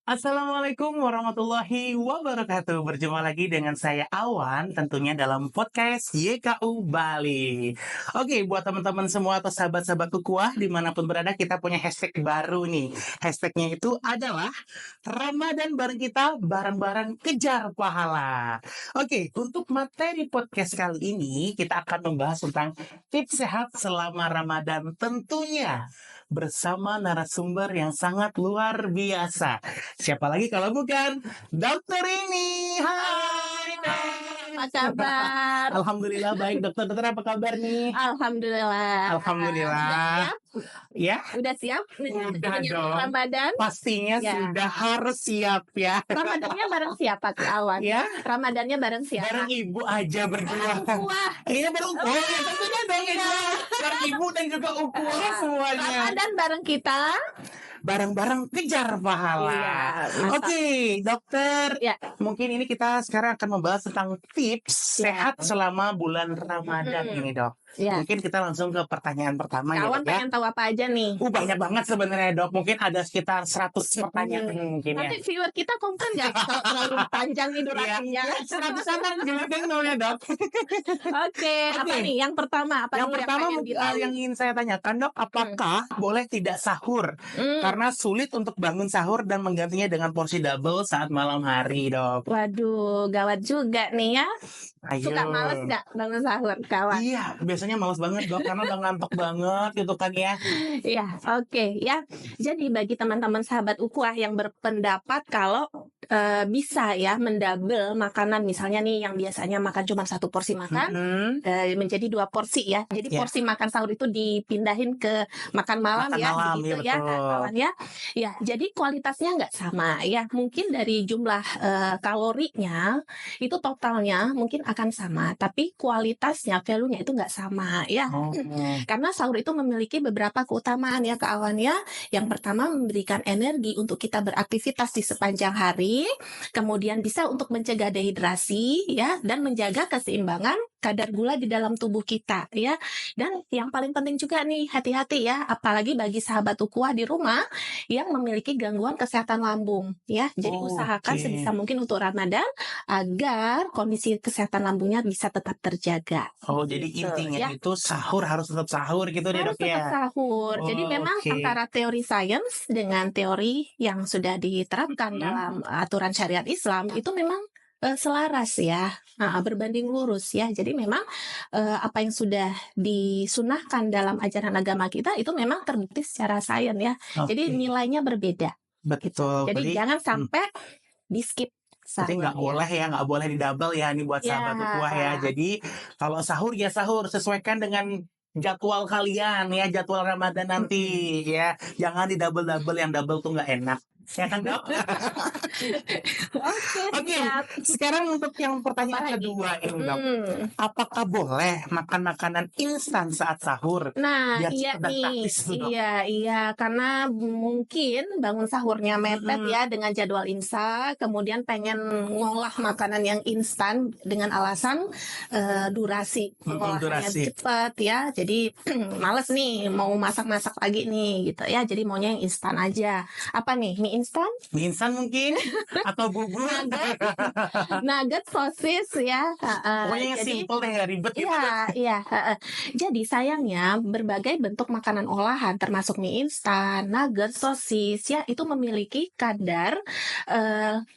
Assalamualaikum warahmatullahi wabarakatuh. Berjumpa lagi dengan saya Awan, tentunya dalam podcast YKU Bali. Oke, buat teman-teman semua atau sahabat-sahabat Ukuah dimanapun berada, kita punya hashtag baru nih. Hashtagnya itu adalah Ramadan bareng kita, bareng-bareng kejar pahala. Oke, untuk materi podcast kali ini, kita akan membahas tentang tips sehat selama Ramadan, tentunya bersama narasumber yang sangat luar biasa. Siapa lagi kalau bukan dokter ini? Hai, Apa kabar? Alhamdulillah baik dokter. Dokter apa kabar nih? Alhamdulillah. Alhamdulillah. Ya, Udah siap? udah Menyambut dong. Ramadan? Pastinya Ya. sudah harus siap ya. Ramadannya bareng siapa Kak Awan? Ya, Ramadannya bareng siapa? bareng ibu aja berdua. Wah, Iya bareng ukuah. Ya, tentunya dong itu. Bareng ibu dan juga ukuah semuanya. Ramadan bareng kita. Bareng-bareng kejar pahala. Iya, mantap. Oke, dokter. Ya. Mungkin ini kita sekarang akan membahas tentang tips Ya. sehat selama bulan Ramadan ini, Dok. Ya. Mungkin kita langsung ke pertanyaan pertama Kak ya, Awan Dok ya. pengen tahu apa aja nih? Banyak banget sebenarnya, Dok. Mungkin ada sekitar 100 pertanyaan mungkin ya. Nanti viewer kita komplain nggak kalau terlalu panjang nih durasinya? 100-an kan ya, Dok. Oke, apa nih? Yang pertama apa Yang dulu pertama pengen ditahu? yang ingin saya tanyakan, Dok, apakah boleh tidak sahur? Karena sulit untuk bangun sahur dan menggantinya dengan porsi double saat malam hari, Dok. Waduh, gawat juga nih ya. Ayo. Suka males nggak bangun sahur, kawan? Iya, biasanya males banget, Dok, karena udah ngantuk banget gitu kan ya. Iya, oke ya. Jadi bagi teman-teman sahabat Ukuah yang berpendapat kalau bisa ya mendouble makanan, misalnya nih yang biasanya makan cuma satu porsi makan menjadi 2 porsi ya. Jadi Ya. porsi makan sahur itu dipindahin ke makan malam Makan ya, malam, begitu ya, ya, betul. kawan ya. Ya, jadi kualitasnya nggak sama ya. Mungkin dari jumlah kalorinya itu totalnya mungkin akan sama, tapi kualitasnya, value-nya itu nggak sama ya. Oh. Karena sahur itu memiliki beberapa keutamaan ya Kak Awan ya. Yang pertama memberikan energi untuk kita beraktivitas di sepanjang hari, kemudian bisa untuk mencegah dehidrasi ya, dan menjaga keseimbangan kadar gula di dalam tubuh kita ya. Dan yang paling penting juga nih, hati-hati ya, apalagi bagi sahabat Ukuah di rumah yang memiliki gangguan kesehatan lambung ya. Jadi usahakan Oke. sebisa mungkin untuk Ramadan agar kondisi kesehatan lambungnya bisa tetap terjaga. Oh, jadi Gitu, intinya ya. itu sahur harus tetap sahur gitu deh, Harus Dok tetap ya. sahur. Jadi Oh, memang oke. antara teori sains dengan teori yang sudah diterapkan dalam aturan syariat Islam itu memang selaras ya, berbanding lurus ya. Jadi memang apa yang sudah disunahkan dalam ajaran agama kita itu memang terbukti secara sains ya. Jadi Oke. nilainya berbeda. Betul. Jadi jangan sampai di skip Berarti nggak boleh ya, nggak boleh di double ya ini buat Ya. sahabat Ukuah ya. Jadi kalau sahur ya sahur, sesuaikan dengan jadwal kalian ya, jadwal Ramadan nanti ya. Jangan di double-double, yang double tuh nggak enak. Ya kan, Dok? Oke, siap. sekarang untuk yang pertanyaan Apa lagi? kedua ini, Dok. Hmm. Apakah boleh makan makanan instan saat sahur? Nah, Biar iya cepat dan nih, praktis tuh, Dok. iya, karena mungkin bangun sahurnya mepet ya dengan jadwal imsak, kemudian pengen ngolah makanan yang instan dengan alasan durasi pengolahannya durasi. cepat ya, jadi males nih mau masak-masak lagi nih gitu ya, jadi maunya yang instan aja. Apa nih, mie instan? Mie instan mungkin atau bubur. Nugget, sosis ya. Pokoknya yang Jadi simple deh, nggak ribet gitu. Iya. Jadi sayangnya berbagai bentuk makanan olahan termasuk mie instan, nugget, sosis ya itu memiliki kadar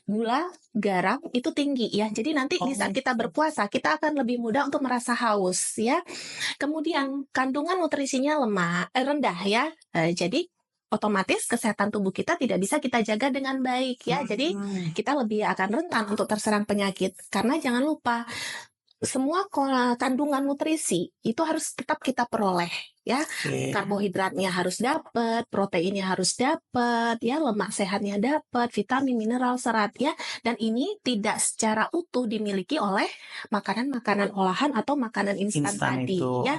gula, garam itu tinggi ya. Jadi nanti di saat kita berpuasa kita akan lebih mudah untuk merasa haus ya. Kemudian kandungan nutrisinya rendah ya. Jadi otomatis kesehatan tubuh kita tidak bisa kita jaga dengan baik ya. Jadi kita lebih akan rentan untuk terserang penyakit. Karena jangan lupa semua kandungan nutrisi itu harus tetap kita peroleh ya. Oke. Karbohidratnya harus dapat, proteinnya harus dapat, ya lemak sehatnya dapat, vitamin, mineral, serat ya. Dan ini tidak secara utuh dimiliki oleh makanan-makanan olahan atau makanan instan tadi itu. ya.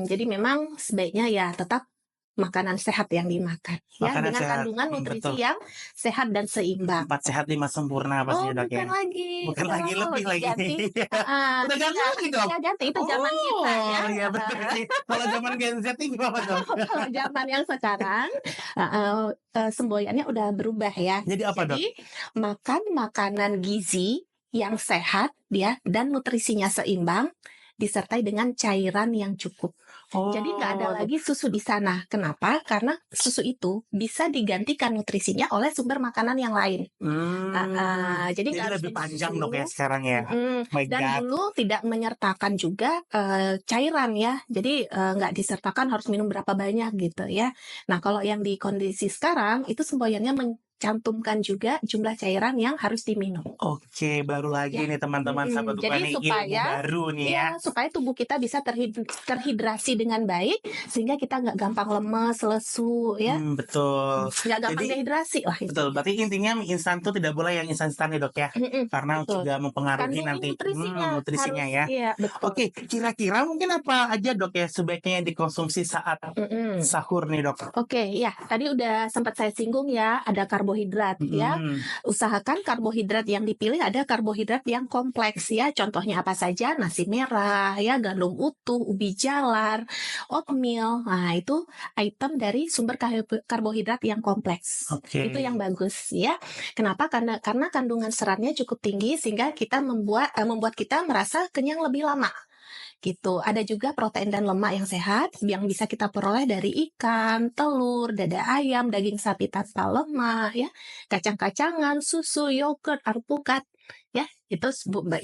Jadi memang sebaiknya ya tetap makanan sehat yang dimakan, ya, Makanan dengan sehat, kandungan nutrisi betul. yang sehat dan seimbang. 4 sehat 5 sempurna Oh, pastinya, Dok, ya? bukan lagi, Bukan udah lagi, lama loh lebih lagi. diganti. Udah ganti lagi, Dok? Udah ganti, itu zaman kita ya. Oh, iya betul sih. Kalau zaman Gen Z ini gimana, Dok? Kalau zaman yang sekarang, semboyannya udah berubah ya. Jadi apa, Dok? Jadi makan makanan gizi yang sehat ya dan nutrisinya seimbang disertai dengan cairan yang cukup. Jadi nggak ada Oh, lagi susu di sana. Kenapa? Karena susu itu bisa digantikan nutrisinya oleh sumber makanan yang lain. Jadi jadi nggak harus lebih minum panjang, Dok, susu. ya sekarang ya? My Dan God. dulu tidak menyertakan juga cairan ya. Jadi nggak disertakan harus minum berapa banyak gitu ya. Nah, kalau yang di kondisi sekarang itu semboyannya mencantumkan juga jumlah cairan yang harus diminum. Oke, baru lagi Ya. nih teman-teman sahabat Jadi nih ilmu supaya baru nih ya. supaya tubuh kita bisa terhidrasi dengan baik sehingga kita nggak gampang lemes, lesu ya. Betul. Nggak gampang Jadi dehidrasi lah itu. betul, berarti intinya mie instan tuh tidak boleh yang instan-instan ya, Dok, ya? Karena Betul. juga mempengaruhi Kandungi nanti nutrisinya nutrisinya harus, ya. iya betul. Oke, kira-kira mungkin apa aja, Dok, ya sebaiknya dikonsumsi saat sahur nih, Dok? Oke, ya tadi udah sempat saya singgung ya, ada karbohidrat ya. Usahakan karbohidrat yang dipilih ada karbohidrat yang kompleks ya. Contohnya apa saja? Nasi merah ya, gandum utuh, ubi jalar, oatmeal. Nah, itu item dari sumber karbohidrat yang kompleks. Oke. Itu yang bagus ya. Kenapa? Karena kandungan seratnya cukup tinggi sehingga kita membuat kita merasa kenyang lebih lama. Gitu. Ada juga protein dan lemak yang sehat yang bisa kita peroleh dari ikan, telur, dada ayam, daging sapi tanpa lemak, ya, kacang-kacangan, susu, yogurt, alpukat, ya, itu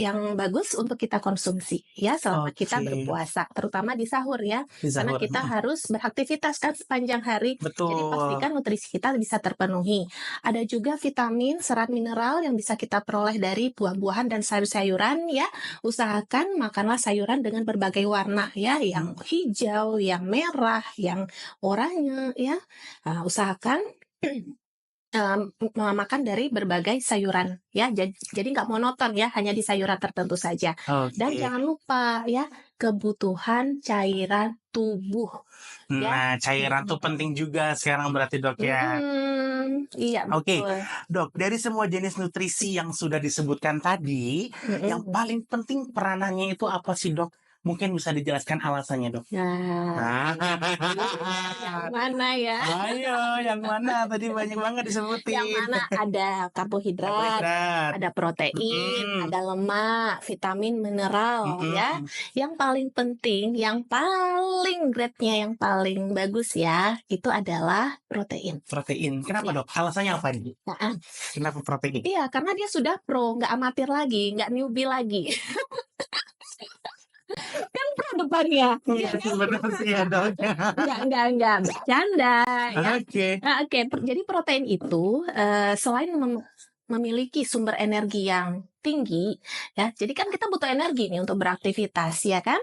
yang bagus untuk kita konsumsi, ya, selama kita Oke. berpuasa, terutama di sahur, ya, Di karena sahur. kita harus beraktivitas kan sepanjang hari. Jadi Betul. pastikan nutrisi kita bisa terpenuhi. Ada juga vitamin, serat mineral yang bisa kita peroleh dari buah-buahan dan sayur-sayuran ya. Usahakan makanlah sayuran dengan berbagai warna ya, yang hijau, yang merah, yang oranye ya. Usahakan makan dari berbagai sayuran ya. Jadi nggak monoton ya, hanya di sayuran tertentu saja. Dan Oke. jangan lupa ya, kebutuhan cairan tubuh. Nah, cairan tuh penting juga sekarang berarti, Dok, ya. Iya, Oke, betul. Dok, dari semua jenis nutrisi yang sudah disebutkan tadi, yang paling penting peranannya itu apa sih, Dok? Mungkin bisa dijelaskan alasannya, Dok. Nah, yang mana ya? Ayo, yang mana? Tadi banyak banget disebutin. Yang mana ada karbohidrat, ada protein, ada lemak, vitamin, mineral ya. Yang paling penting, yang paling grade-nya yang paling bagus ya, itu adalah protein. Protein. Kenapa, Dok? Alasannya apa nih? Kenapa protein? Iya, karena dia sudah pro, nggak amatir lagi, nggak newbie lagi. Kan pro depannya. Iya, benar sih ya, Dok. Enggak, bercanda ya. Oke. Oke, jadi protein itu selain memiliki sumber energi yang tinggi ya. Jadi kan kita butuh energi nih untuk beraktivitas ya kan.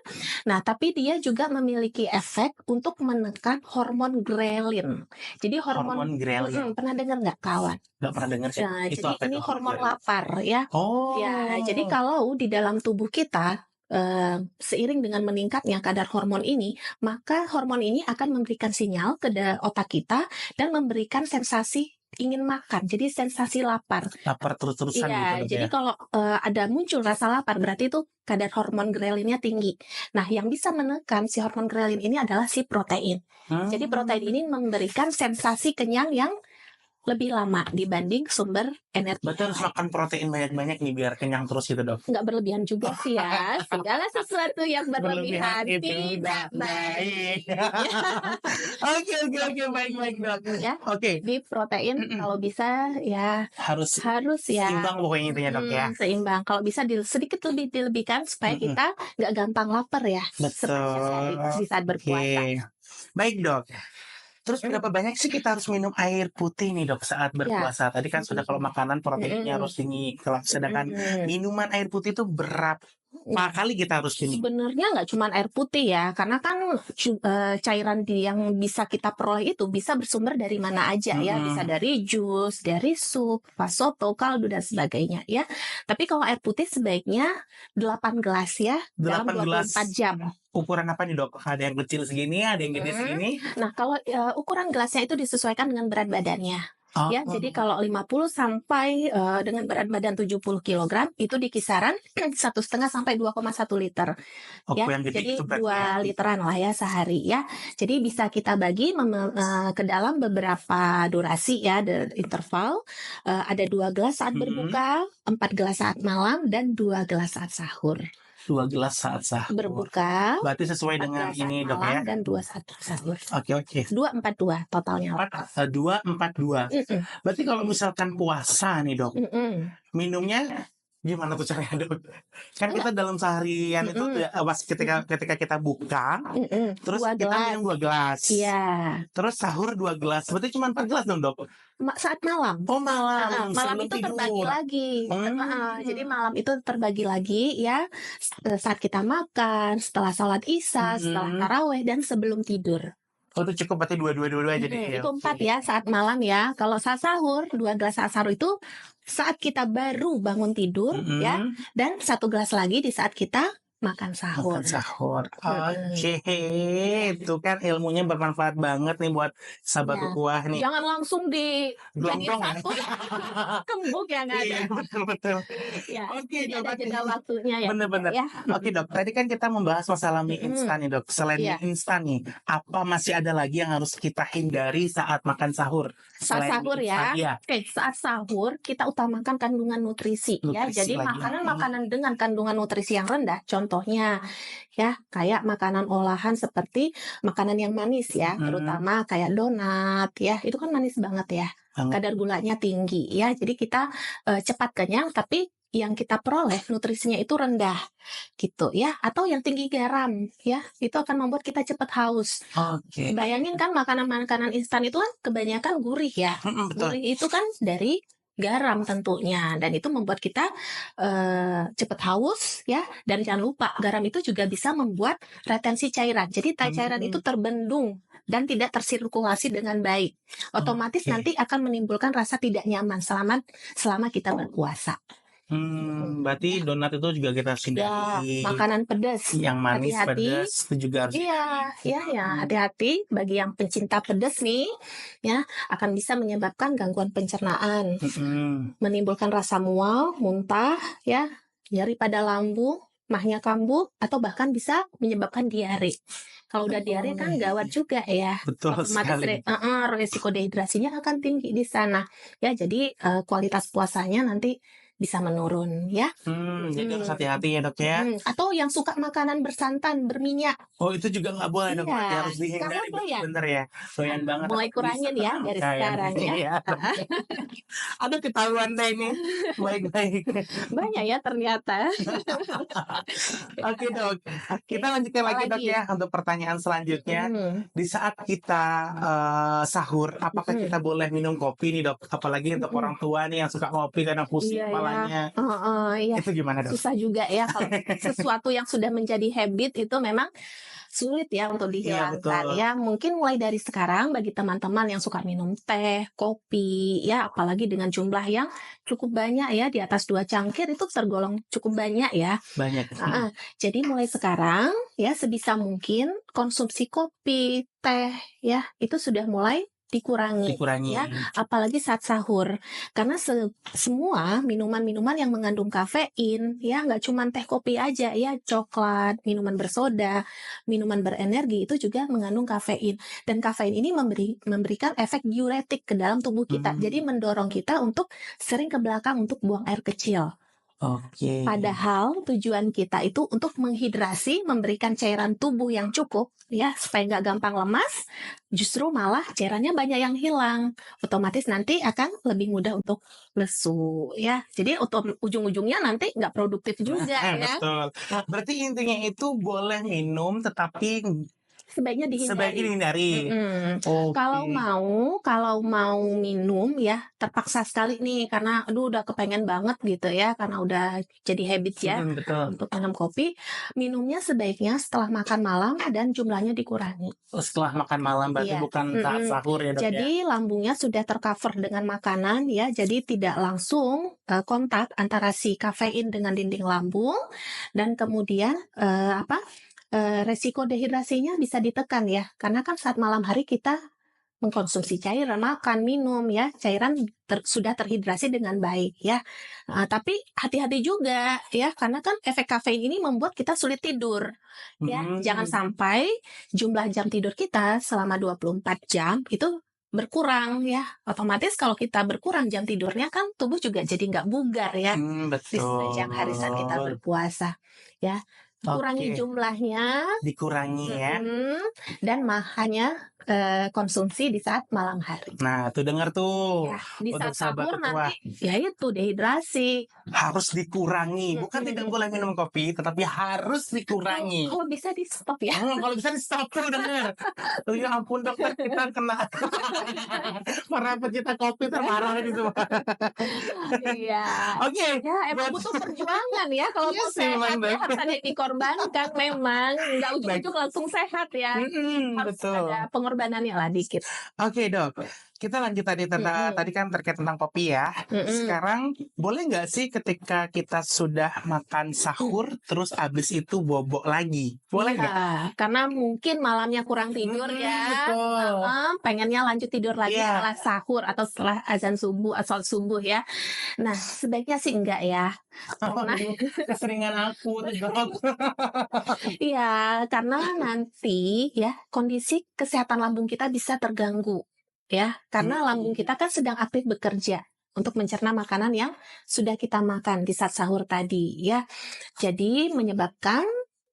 Nah, tapi dia juga memiliki efek untuk menekan hormon grelin. Jadi hormon grelin. pernah dengar nggak kawan? Nggak pernah dengar sih. Nah, Itu jadi apa ini itu hormon grelin? lapar ya. Oh. Ya, jadi kalau di dalam tubuh kita seiring dengan meningkatnya kadar hormon ini, maka hormon ini akan memberikan sinyal ke otak kita dan memberikan sensasi ingin makan, jadi sensasi lapar. Lapar terus-terusan Iya, gitu, Dok, jadi ya? kalau ada muncul rasa lapar, berarti itu kadar hormon grelinnya tinggi. Nah, yang bisa menekan si hormon grelin ini adalah si protein. Jadi protein ini memberikan sensasi kenyang yang lebih lama dibanding sumber energi. Berarti harus makan protein banyak-banyak nih biar kenyang terus gitu, Dok. Nggak berlebihan juga sih ya. Segala sesuatu yang berlebihan tidak baik. Oke, baik, Dok. Ya. Oke. Di protein kalau bisa ya Harus ya seimbang pokoknya intinya, Dok, ya. seimbang. Kalau bisa sedikit lebih dilebihkan supaya kita nggak gampang lapar ya. Betul. Di saat berpuasa. Baik, Dok. Terus berapa banyak sih kita harus minum air putih nih, Dok, saat berpuasa? Tadi kan sudah kalau makanan proteinnya harus tinggi, sedangkan minuman air putih itu berapa Berapa kali kita harus minum? Sebenarnya nggak cuma air putih ya, karena kan cairan yang bisa kita peroleh itu bisa bersumber dari mana aja ya, bisa dari jus, dari sup, soto, kaldu dan sebagainya ya. Tapi kalau air putih sebaiknya 8 gelas ya dalam 8 gelas 24 jam. ukuran apa nih dok? Ada yang kecil segini, ada yang gede segini. Nah, kalau ukuran gelasnya itu disesuaikan dengan berat badannya. Oh, Ya, jadi kalau 50 sampai dengan berat badan 70 kg itu di kisaran 1,5 sampai 2,1 liter. Ya, yang gede jadi itu berarti 2 literan lah ya sehari ya. Jadi bisa kita bagi ke dalam beberapa durasi ya, interval. Ada 2 gelas saat berbuka, 4 gelas saat malam, dan 2 gelas saat sahur. 2 gelas saat sahur. Berbuka, Berarti sesuai 4 dengan gelas saat ini dok malam, ya. dan 2 saat sahur. Oke. 2, 4, 2 totalnya. 2, 4, 2. Mm-mm. Berarti kalau misalkan puasa nih dok, Mm-mm. minumnya gimana tuh caranya dok? Kan kita dalam seharian itu pas ketika kita buka, terus 2 kita gelas. minum 2 gelas. Iya. Terus sahur 2 gelas. Berarti cuma 4 gelas dong dok? Saat malam. Oh malam. Malam sebelum itu terbagi tidur. lagi. Jadi malam itu terbagi lagi ya saat kita makan, setelah sholat isya, setelah taraweh, dan sebelum tidur. Oh itu cukup berarti 2 aja deh. Itu 4 ya saat malam ya. Kalau saat sahur 2 gelas saat sahur itu saat kita baru bangun tidur ya, dan 1 gelas lagi di saat kita makan sahur. Oke, itu kan ilmunya bermanfaat banget nih buat sahabat ukhuwah nih. Jangan langsung Gelondong ya. kembung ya nggak ada. Iya, betul. Ya, Oke, jadi dok. ada jeda waktunya ya. Bener-bener. Ya. Oke dok, tadi kan kita membahas masalah mie instan nih dok. Selain mie instan nih, apa masih ada lagi yang harus kita hindari saat makan sahur? Saat sahur ya. Oke, saat sahur kita utamakan kandungan nutrisi ya. Jadi makanan-makanan dengan kandungan nutrisi yang rendah, contohnya ya kayak makanan olahan seperti makanan yang manis ya, terutama kayak donat ya, itu kan manis banget ya. Kadar gulanya tinggi ya. Jadi kita cepat kenyang tapi yang kita peroleh nutrisinya itu rendah gitu ya, atau yang tinggi garam ya, itu akan membuat kita cepat haus. Bayangin kan makanan-makanan instan itu kan kebanyakan gurih ya. Gurih itu kan dari garam tentunya, dan itu membuat kita cepat haus ya. Dan jangan lupa garam itu juga bisa membuat retensi cairan, jadi cairan itu terbendung dan tidak tersirkulasi dengan baik, otomatis nanti akan menimbulkan rasa tidak nyaman selama kita berpuasa. Berarti donat itu juga kita harus hindari. Makanan pedas, yang manis, hati-hati. pedas itu juga harus. Iya, hati-hati bagi yang pencinta pedas nih, ya akan bisa menyebabkan gangguan pencernaan, menimbulkan rasa mual, muntah, ya nyeri pada lambung, mahnya kambuh, atau bahkan bisa menyebabkan diare. Kalau udah diare kan gawat juga ya. Betul sekali. Resiko dehidrasinya akan tinggi di sana. Ya, jadi kualitas puasanya nanti bisa menurun ya. Jadi harus hati-hati ya dok ya. Atau yang suka makanan bersantan, berminyak. Oh itu juga nggak boleh dok, harus dihindari. Bener ya. Doyan banget. Mulai kurangin ya dari sekarang ya. Ada ketahuan deh ini. Baik-baik. Banyak ya ternyata. Oke dok. Kita lanjutkan lagi dok ya untuk pertanyaan selanjutnya. Di saat kita sahur, apakah kita boleh minum kopi nih dok? Apalagi untuk orang tua nih yang suka ngopi karena pusing kepalanya. Itu gimana dok? Susah juga ya kalau sesuatu yang sudah menjadi habit itu memang sulit ya untuk dihilangkan ya. Mungkin mulai dari sekarang bagi teman-teman yang suka minum teh, kopi ya, apalagi dengan jumlah yang cukup banyak ya, di atas 2 cangkir itu tergolong cukup banyak ya. Jadi mulai sekarang ya sebisa mungkin konsumsi kopi, teh ya itu sudah mulai dikurangi ya, apalagi saat sahur, karena semua minuman-minuman yang mengandung kafein ya, nggak cuma teh kopi aja ya, coklat, minuman bersoda, minuman berenergi itu juga mengandung kafein, dan kafein ini memberikan efek diuretik ke dalam tubuh kita, jadi mendorong kita untuk sering ke belakang untuk buang air kecil. Padahal tujuan kita itu untuk menghidrasi, memberikan cairan tubuh yang cukup ya, supaya nggak gampang lemas. Justru malah cairannya banyak yang hilang, otomatis nanti akan lebih mudah untuk lesu ya. Jadi ujung-ujungnya nanti nggak produktif juga ya. Betul. Berarti intinya itu boleh minum tetapi sebaiknya Sebaiknya dihindari. dihindari. Kalau Oke. mau minum ya, terpaksa sekali nih karena aduh udah kepengen banget gitu ya, karena udah jadi habit ya Betul. untuk minum kopi, minumnya sebaiknya setelah makan malam dan jumlahnya dikurangi. Oh, setelah makan malam berarti Iya, bukan saat sahur ya, Dok, ya? jadi lambungnya sudah tercover dengan makanan ya, jadi tidak langsung kontak antara si kafein dengan dinding lambung dan kemudian resiko dehidrasinya bisa ditekan ya, karena kan saat malam hari kita mengkonsumsi cairan, makan, minum ya, cairan sudah terhidrasi dengan baik ya. Tapi hati-hati juga ya, karena kan efek kafein ini membuat kita sulit tidur ya. Jangan sampai jumlah jam tidur kita selama 24 jam itu berkurang ya. Otomatis kalau kita berkurang jam tidurnya kan tubuh juga jadi nggak bugar ya di sepanjang hari saat kita Betul. berpuasa ya. Kurangi Oke. jumlahnya, Dikurangi ya. dan hanya konsumsi di saat malam hari. Nah, tuh dengar tuh. Ya, di Untuk saat sahabat sahur tetua, nanti ya itu dehidrasi. harus dikurangi. Bukan tidak boleh minum kopi, tetapi harus dikurangi. Kalau bisa di stop ya. Kalau bisa di stop tuh denger. Tuh, ya ampun dokter, kita kena para pecinta kopi termarah ini semua. Iya. Oke. Ya emang butuh perjuangan ya kalau Iya mau sih, sehat memang, ya Dok. harus ada yang dikorbankan memang. Nggak ujuk-ujuk langsung sehat ya. Harus Betul. ada pengorbanannya lah dikit. Oke, Dok. Kita lanjut tadi tadi kan terkait tentang kopi ya. Sekarang boleh nggak sih ketika kita sudah makan sahur terus abis itu bobok lagi? Boleh nggak? Iya, karena mungkin malamnya kurang tidur ya. Betul. Pengennya lanjut tidur lagi Iya. setelah sahur atau setelah azan subuh atau subuh ya. Nah, sebaiknya sih enggak ya. Karena Keseringan aku, Dok. iya, karena nanti ya kondisi kesehatan lambung kita bisa terganggu ya. Karena lambung kita kan sedang aktif bekerja untuk mencerna makanan yang sudah kita makan di saat sahur tadi ya. Jadi menyebabkan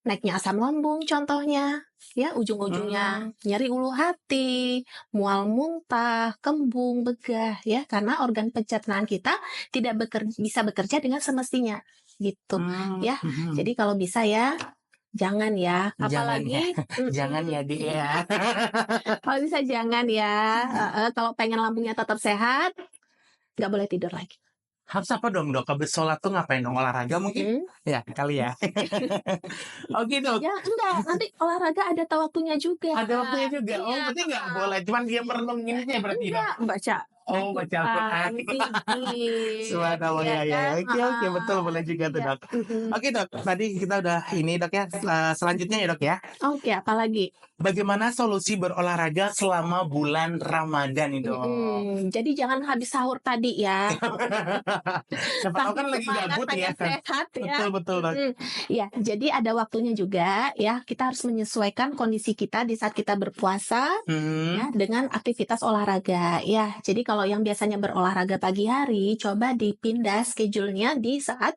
naiknya asam lambung contohnya ya, ujung-ujungnya nyeri ulu hati, mual muntah, kembung, begah ya, karena organ pencernaan kita tidak bisa bekerja dengan semestinya gitu ya. Jadi kalau bisa ya jangan ya, apalagi Jangan ya, Di ya. kalau bisa jangan ya. Kalau pengen lambungnya tetap sehat, nggak boleh tidur lagi. Harus apa dong, Dok? Habis sholat tuh ngapain dong? Olahraga mungkin? Ya, kali ya. Oke, Dok. Ya enggak, nanti olahraga ada waktunya juga. Ada waktunya juga. Oh, berarti nggak boleh. Cuman dia merenung gini aja berarti, Dok. Enggak, baca. Oh, baca Al-Quran. Subhanallah ya. Oke, betul, boleh juga tuh, Dok. Oke, Dok. Tadi kita udah ini, Dok ya. Selanjutnya ya, Dok ya. Oke, apalagi? Bagaimana solusi berolahraga selama bulan Ramadan nih, Dok? Jadi jangan habis sahur tadi ya. Siapa tahu kan lagi gabut ya. Sehat ya. Betul, Dok. Ya, jadi ada waktunya juga ya. Kita harus menyesuaikan kondisi kita di saat kita berpuasa ya dengan aktivitas olahraga ya. Jadi kalau yang biasanya berolahraga pagi hari, coba dipindah schedule-nya di saat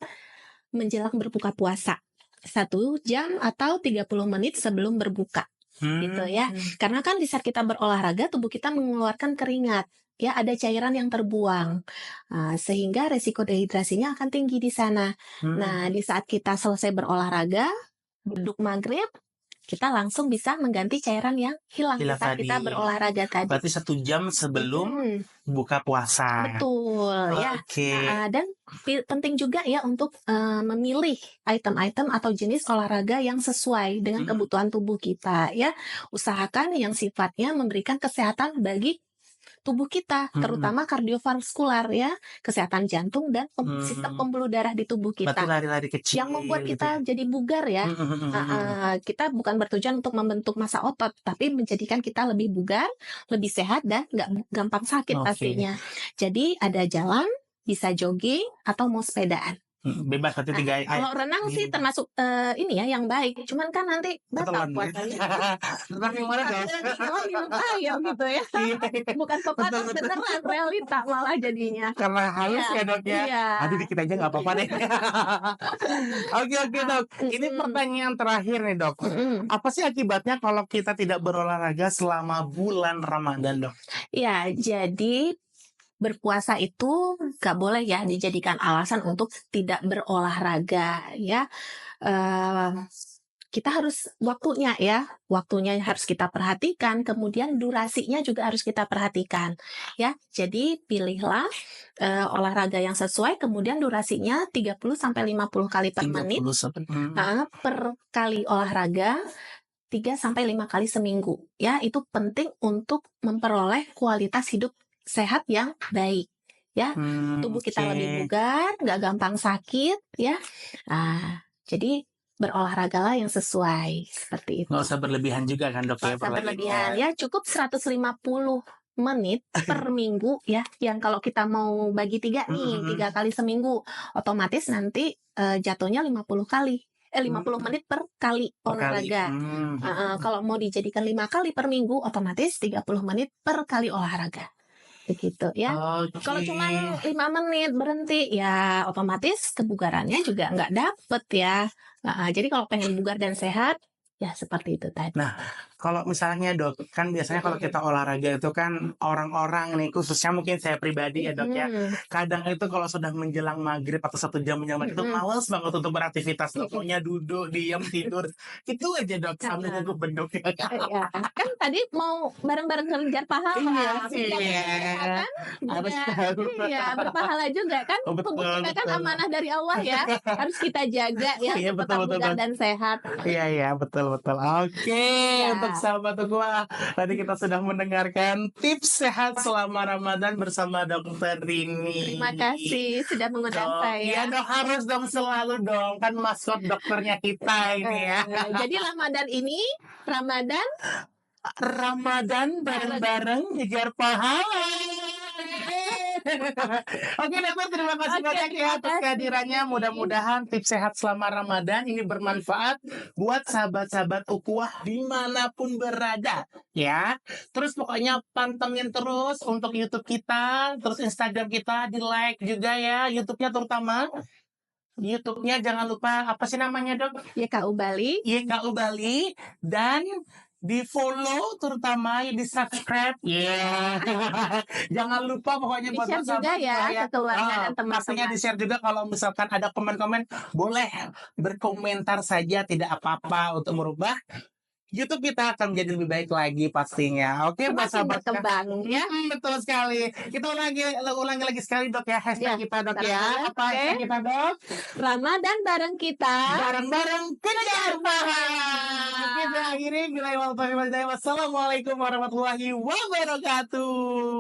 menjelang berbuka puasa. 1 jam atau 30 menit sebelum berbuka. Gitu ya. Karena kan di saat kita berolahraga tubuh kita mengeluarkan keringat ya, ada cairan yang terbuang sehingga resiko dehidrasinya akan tinggi di sana. Nah, di saat kita selesai berolahraga duduk maghrib, kita langsung bisa mengganti cairan yang hilang di saat kita berolahraga tadi. Berarti 1 jam sebelum buka puasa. Betul ya. Dan penting juga ya untuk memilih item-item atau jenis olahraga yang sesuai dengan kebutuhan tubuh kita ya. Usahakan yang sifatnya memberikan kesehatan bagi tubuh kita, terutama kardiovaskular ya, kesehatan jantung dan sistem pembuluh darah di tubuh kita. Berarti lari-lari kecil. Yang membuat kita jadi bugar ya. Kita bukan bertujuan untuk membentuk massa otot, tapi menjadikan kita lebih bugar, lebih sehat dan nggak gampang sakit pastinya. Jadi ada jalan, bisa jogging atau mau sepedaan. Bebas berarti 3 kalau renang sih termasuk ini ya yang baik. Cuman kan nanti batal puasanya. Renang yang mana, guys? Minum air gitu ya. Bukan pepatah, beneran realita malah jadinya. Karena halus ya, Dok ya. Iya. Aduh, dikit aja nggak apa-apa deh. Oke, Dok. Ini pertanyaan terakhir nih, Dok. Apa sih akibatnya kalau kita tidak berolahraga selama bulan Ramadan, Dok? Ya, jadi berpuasa itu gak boleh ya dijadikan alasan untuk tidak berolahraga ya. kita harus waktunya harus kita perhatikan, kemudian durasinya juga harus kita perhatikan, ya. Jadi pilihlah, olahraga yang sesuai, kemudian durasinya 30 sampai 50 kali per menit, 30 sampai per kali olahraga, 3 sampai 5 kali seminggu, ya. Itu penting untuk memperoleh kualitas hidup sehat yang baik, ya. Tubuh kita lebih oke. bugar, nggak gampang sakit, ya. Jadi berolahragalah yang sesuai, seperti Nggak itu. usah berlebihan juga kan dok Nggak ya usah berlebihan, berlatihnya. ya cukup 150 menit per minggu ya, yang kalau kita mau bagi 3 nih, 3 Mhm. kali seminggu, otomatis nanti, jatuhnya 50 kali, 50 Mmm, menit per kali per kali. olahraga. Kalau mau dijadikan 5 kali per minggu, otomatis 30 menit per kali olahraga, begitu ya. Kalau Oke. cuman 5 menit berhenti, ya otomatis kebugarannya juga nggak dapet ya. Jadi kalau pengen bugar dan sehat, ya seperti itu tadi. Nah, kalau misalnya Dok, kan biasanya kalau kita olahraga itu kan orang-orang nih, khususnya mungkin saya pribadi ya Dok ya, Mhm, kadang itu kalau sudah menjelang maghrib atau 1 jam menjelang maghrib itu mhm, males banget untuk beraktivitas Dok, mhm, maunya duduk, diam, tidur, itu aja Dok sambil heeh, nunggu beduk ya. iya. Kan tadi mau bareng-bareng ngejar Iya pahala, sih, menjaga ya. kesehatan Harus juga tahu. iya, berpahala juga kan, Oh, tubuh betul kita kan betul. amanah dari Allah ya, harus kita jaga ya Iya, untuk betul tetap betul bugar Dok. dan sehat. Iya iya, betul betul. Oke, untuk Ya, sahabat Ukhuwah, tadi kita sudah mendengarkan tips sehat selama Ramadan bersama Dokter terima Rini. kasih sudah mengundang Dok, iya saya. dong harus dong selalu dong, kan maskot dokternya kita ini ya. Jadi Ramadan ini, Ramadan Ramadan bareng. bareng-bareng ngejar pahala. Oke dokter, terima kasih Oke, banyak ya terima atas kehadirannya. kasih. Mudah-mudahan tips sehat selama Ramadan ini bermanfaat buat sahabat-sahabat Ukhuwah dimanapun berada ya. Terus pokoknya pantengin terus untuk YouTube kita, terus Instagram kita di like juga ya, YouTube-nya terutama. YouTube-nya jangan lupa apa sih namanya dok? YKU Bali. YKU Bali dan di-follow terutama di-subscribe. Yeah. Jangan lupa pokoknya buat Di-share juga sahabat ya saya. ke keluarga dan Pastinya teman-teman. di-share juga kalau misalkan ada komen-komen boleh berkomentar saja tidak apa-apa untuk merubah YouTube kita akan menjadi lebih baik lagi pastinya. Oke, buat Semakin sahabat berkembang ya. betul sekali. Kita ulangi lagi sekali dok ya hashtag Ya, kita dok ya. bareng-bareng. Apa Oke. hashtag kita dok? Ramadan bareng kita. Bareng-bareng kejar pahala. Kita akhiri. Wassalamualaikum warahmatullahi wabarakatuh.